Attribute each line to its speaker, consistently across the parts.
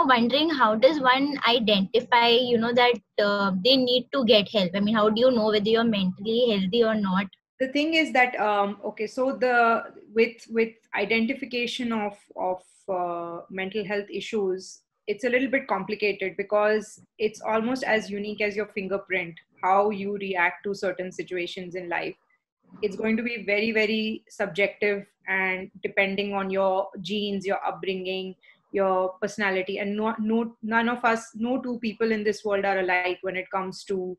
Speaker 1: wondering, how does one identify, that they need to get help? I mean, how do you know whether you're mentally healthy or not?
Speaker 2: The thing is that okay, so the with identification of mental health issues, it's a little bit complicated because it's almost as unique as your fingerprint, how you react to certain situations in life. It's going to be very, very subjective, and depending on your genes, your upbringing, your personality. And none of us, no two people in this world are alike when it comes to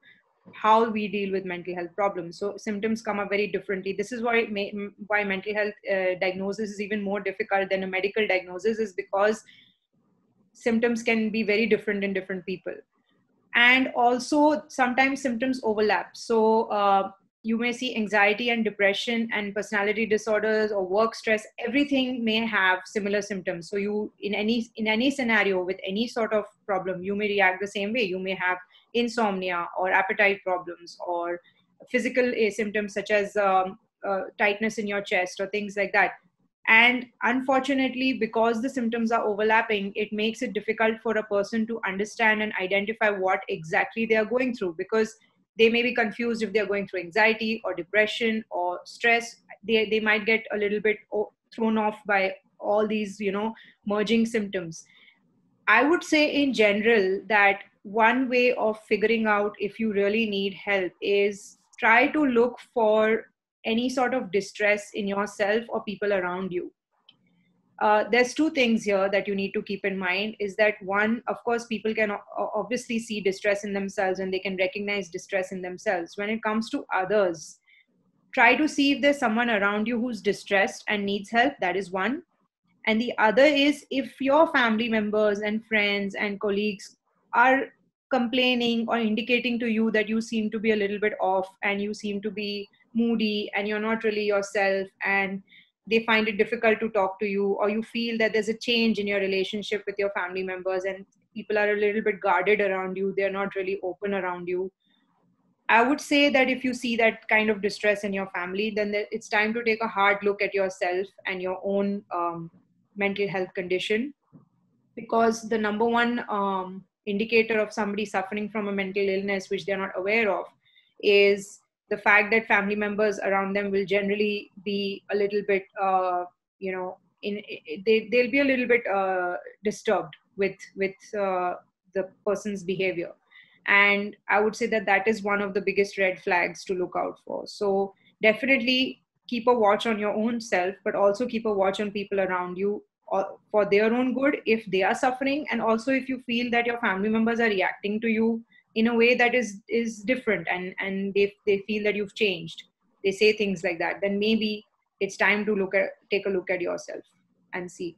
Speaker 2: how we deal with mental health problems. So symptoms come up very differently. This is why mental health diagnosis is even more difficult than a medical diagnosis, is because symptoms can be very different in different people. And also sometimes symptoms overlap. So you may see anxiety and depression and personality disorders or work stress, everything may have similar symptoms. So you, in any scenario with any sort of problem, you may react the same way. You may have insomnia or appetite problems or physical symptoms such as tightness in your chest or things like that. And unfortunately, because the symptoms are overlapping, it makes it difficult for a person to understand and identify what exactly they are going through, because they may be confused if they're going through anxiety or depression or stress. They might get a little bit thrown off by all these, merging symptoms. I would say in general that one way of figuring out if you really need help is try to look for any sort of distress in yourself or people around you. There's two things here that you need to keep in mind. Is that one, of course, people can obviously see distress in themselves and they can recognize distress in themselves. When it comes to others, try to see if there's someone around you who's distressed and needs help. That is one. And the other is, if your family members and friends and colleagues are complaining or indicating to you that you seem to be a little bit off and you seem to be moody and you're not really yourself, and they find it difficult to talk to you, or you feel that there's a change in your relationship with your family members and people are a little bit guarded around you, they're not really open around you, I would say that if you see that kind of distress in your family, then it's time to take a hard look at yourself and your own mental health condition. Because the number one indicator of somebody suffering from a mental illness, which they're not aware of, is the fact that family members around them will generally be a little bit, they'll be a little bit disturbed with the person's behavior. And I would say that that is one of the biggest red flags to look out for. So definitely keep a watch on your own self, but also keep a watch on people around you, for their own good if they are suffering, and also if you feel that your family members are reacting to you in a way that is different, and they feel that you've changed, they say things like that, then maybe it's time to take a look at yourself and see.